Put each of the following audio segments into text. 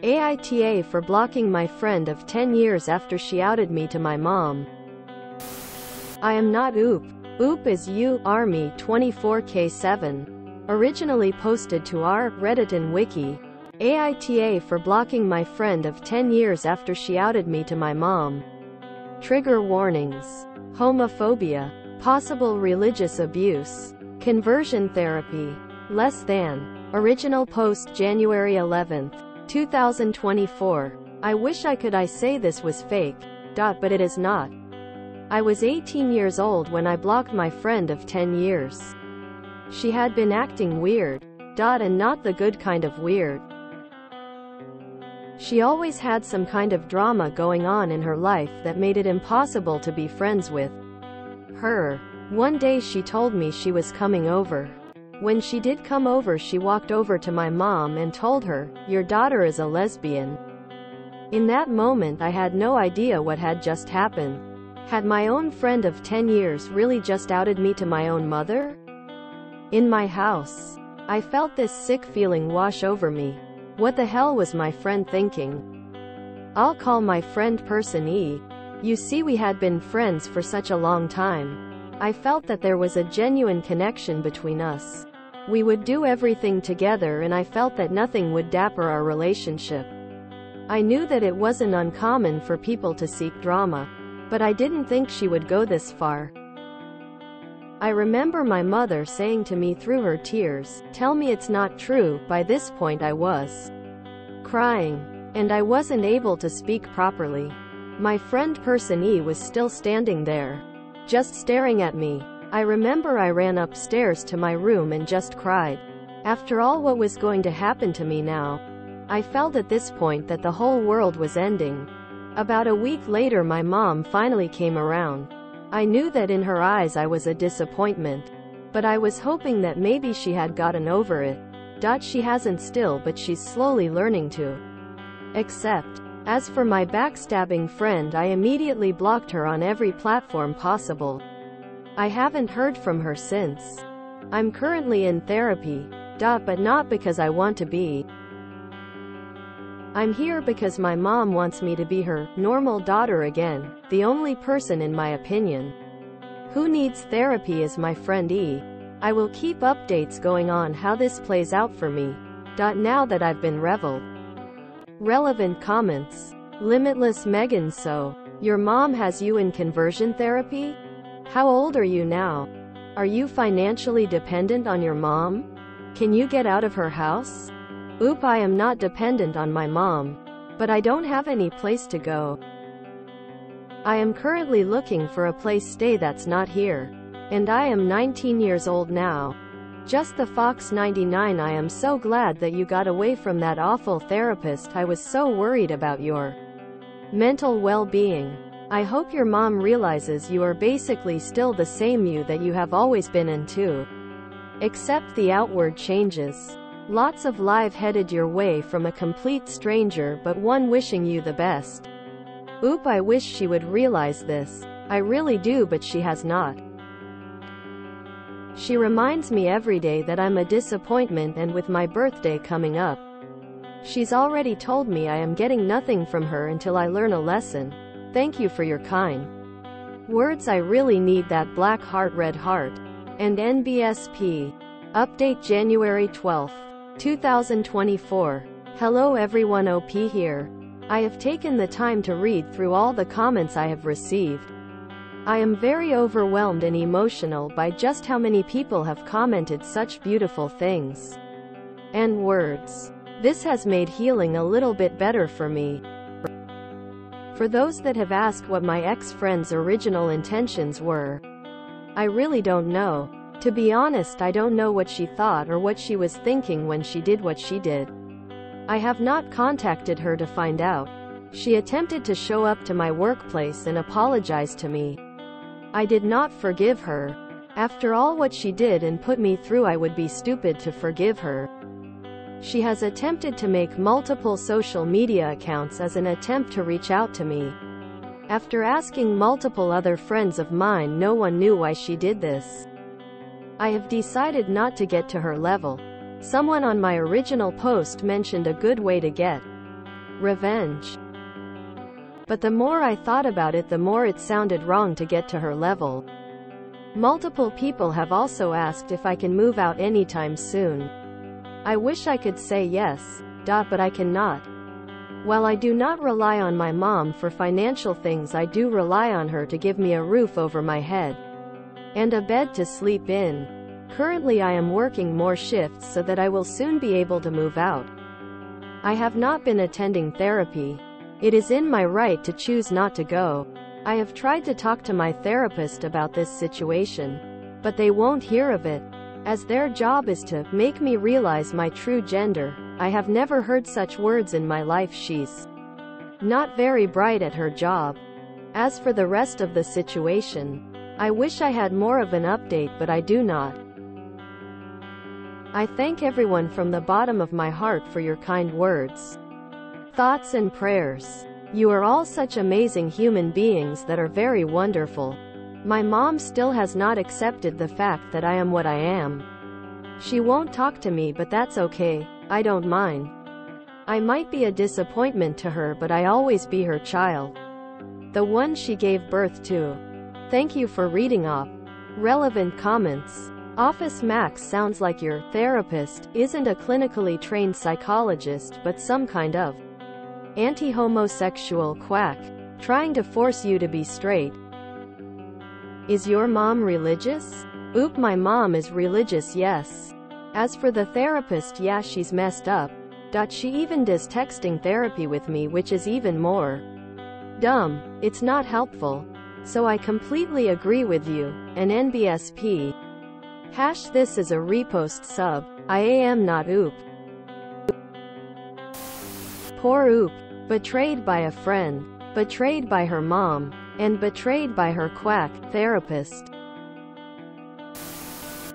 AITA for blocking my friend of 10 years after she outed me to my mom. I am not OOP. OOP is you, Army 24K7. Originally posted to our Reddit and Wiki. AITA for blocking my friend of 10 years after she outed me to my mom. Trigger warnings. Homophobia. Possible religious abuse. Conversion therapy. Less than. Original post January 11th. 2024. I wish I could say this was fake. But it is not. I was 18 years old when I blocked my friend of 10 years. She had been acting weird. And not the good kind of weird. She always had some kind of drama going on in her life that made it impossible to be friends with her. One day she told me she was coming over. When she did come over, she walked over to my mom and told her, "Your daughter is a lesbian." In that moment I had no idea what had just happened. Had my own friend of 10 years really just outed me to my own mother? In my house. I felt this sick feeling wash over me. What the hell was my friend thinking? I'll call my friend Person E. You see, we had been friends for such a long time. I felt that there was a genuine connection between us. We would do everything together, and I felt that nothing would damper our relationship. I knew that it wasn't uncommon for people to seek drama, but I didn't think she would go this far. I remember my mother saying to me through her tears, "Tell me it's not true." By this point I was crying, and I wasn't able to speak properly. My friend Person E was still standing there, just staring at me. I remember I ran upstairs to my room and just cried. After all, what was going to happen to me now? I felt at this point that the whole world was ending. About a week later my mom finally came around. I knew that in her eyes I was a disappointment. But I was hoping that maybe she had gotten over it. She hasn't still, but she's slowly learning to accept. As for my backstabbing friend, I immediately blocked her on every platform possible. I haven't heard from her since. I'm currently in therapy. But not because I want to be. I'm here because my mom wants me to be her normal daughter again, the only person in my opinion who needs therapy is my friend E. I will keep updates going on how this plays out for me. Now that I've been reveled. Relevant comments. Limitless Megan, so your mom has you in conversion therapy? How old are you now? Are you financially dependent on your mom? Can you get out of her house? Oop, I am not dependent on my mom. But I don't have any place to go. I am currently looking for a place stay that's not here. And I am 19 years old now. Just the Fox 99. I am so glad that you got away from that awful therapist. I was so worried about your mental well-being. I hope your mom realizes you are basically still the same you that you have always been into. Except the outward changes. Lots of love headed your way from a complete stranger, but one wishing you the best. Oop, I wish she would realize this. I really do, but she has not. She reminds me every day that I'm a disappointment, and with my birthday coming up, she's already told me I am getting nothing from her until I learn a lesson. Thank you for your kind words. I really need that black heart, red heart. And NBSP. Update January 12th, 2024. Hello everyone, OP here. I have taken the time to read through all the comments I have received. I am very overwhelmed and emotional by just how many people have commented such beautiful things and words. This has made healing a little bit better for me. For those that have asked what my ex-friend's original intentions were, I really don't know. To be honest, I don't know what she thought or what she was thinking when she did what she did. I have not contacted her to find out. She attempted to show up to my workplace and apologize to me. I did not forgive her. After all what she did and put me through, I would be stupid to forgive her. She has attempted to make multiple social media accounts as an attempt to reach out to me. After asking multiple other friends of mine, no one knew why she did this. I have decided not to get to her level. Someone on my original post mentioned a good way to get Revenge. But the more I thought about it, the more it sounded wrong to get to her level. Multiple people have also asked if I can move out anytime soon. I wish I could say yes, but I cannot. While I do not rely on my mom for financial things, I do rely on her to give me a roof over my head and a bed to sleep in. Currently I am working more shifts so that I will soon be able to move out. I have not been attending therapy. It is in my right to choose not to go. I have tried to talk to my therapist about this situation, but they won't hear of it, as their job is to make me realize my true gender. I have never heard such words in my life. She's not very bright at her job. As for the rest of the situation, I wish I had more of an update, but I do not. I thank everyone from the bottom of my heart for your kind words, thoughts and prayers. You are all such amazing human beings that are very wonderful. My mom still has not accepted the fact that I am what I am. She won't talk to me, but that's okay. I don't mind. I might be a disappointment to her, but I always be her child, the one she gave birth to. Thank you for reading up. Relevant comments. Office Max sounds like your therapist isn't a clinically trained psychologist, but some kind of anti-homosexual quack, trying to force you to be straight. Is your mom religious? Oop, my mom is religious, yes. As for the therapist, yeah, she's messed up. She even does texting therapy with me, which is even more dumb. It's not helpful. So I completely agree with you. An NBSP. This is a repost sub. I am not oop. Poor oop. Betrayed by a friend, betrayed by her mom, and betrayed by her quack therapist.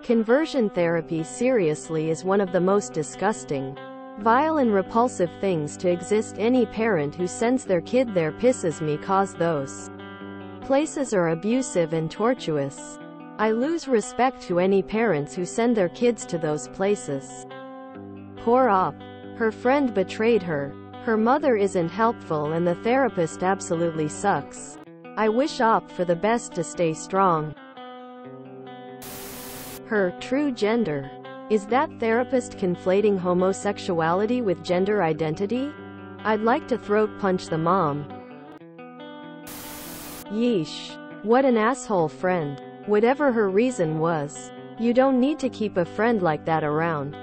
Conversion therapy seriously is one of the most disgusting, vile and repulsive things to exist. Any parent who sends their kid there pisses me, cause those places are abusive and tortuous. I lose respect to any parents who send their kids to those places. Poor op. Her friend betrayed her. Her mother isn't helpful and the therapist absolutely sucks. I wish op for the best to stay strong. Her true gender. Is that therapist conflating homosexuality with gender identity? I'd like to throat punch the mom. Yeesh. What an asshole friend. Whatever her reason was, you don't need to keep a friend like that around.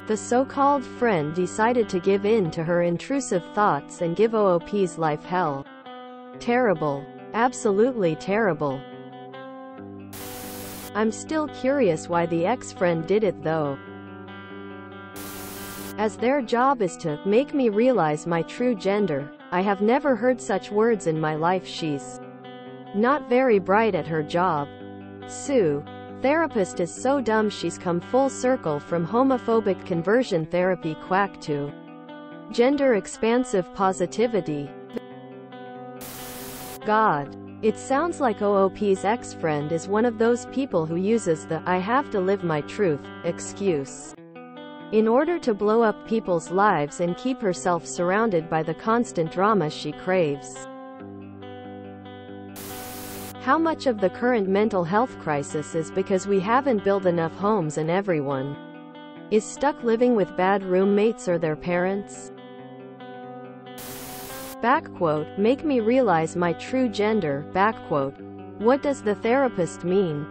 The so-called friend decided to give in to her intrusive thoughts and give OOP's life hell. Terrible. Absolutely terrible. I'm still curious why the ex-friend did it though, as their job is to make me realize my true gender. I have never heard such words in my life. She's not very bright at her job. Sue. Therapist is so dumb. She's come full circle from homophobic conversion therapy quack to gender expansive positivity. God. It sounds like OOP's ex-friend is one of those people who uses the "I have to live my truth" excuse in order to blow up people's lives and keep herself surrounded by the constant drama she craves. How much of the current mental health crisis is because we haven't built enough homes and everyone is stuck living with bad roommates or their parents? Backquote, make me realize my true gender, backquote. What does the therapist mean?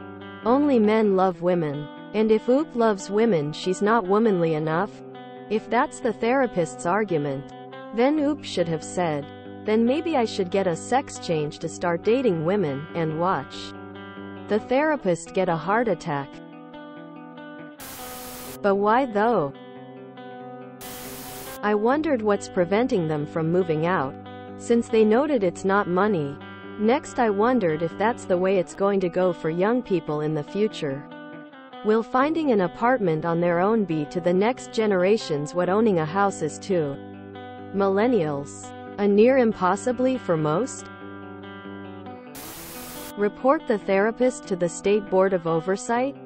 Only men love women. And if oop loves women, she's not womanly enough? If that's the therapist's argument, then oop should have said, then maybe I should get a sex change to start dating women, and watch the therapist get a heart attack. But why though? I wondered what's preventing them from moving out, since they noted it's not money. Next I wondered if that's the way it's going to go for young people in the future. Will finding an apartment on their own be to the next generations what owning a house is to millennials? A near impossibly for most? Report the therapist to the State Board of Oversight?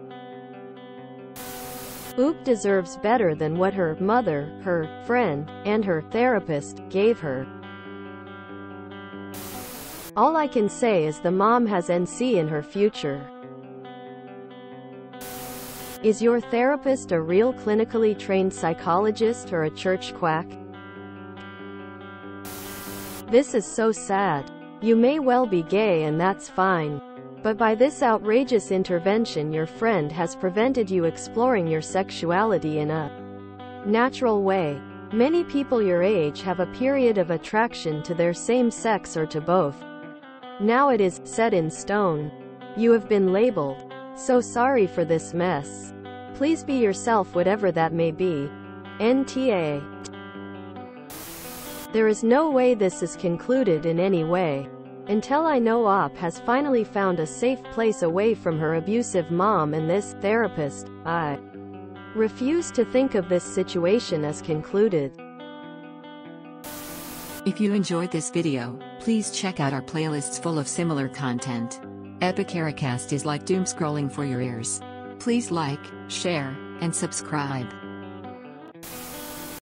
Oop deserves better than what her mother, her friend, and her therapist gave her. All I can say is the mom has NC in her future. Is your therapist a real clinically trained psychologist or a church quack? This is so sad. You may well be gay and that's fine. But by this outrageous intervention your friend has prevented you exploring your sexuality in a natural way. Many people your age have a period of attraction to their same sex or to both. Now it is set in stone. You have been labeled. So sorry for this mess. Please be yourself, whatever that may be. NTA. There is no way this is concluded in any way. Until I know Op has finally found a safe place away from her abusive mom and this therapist, I refuse to think of this situation as concluded. If you enjoyed this video, please check out our playlists full of similar content. Epicaricast is like doom scrolling for your ears. Please like, share, and subscribe.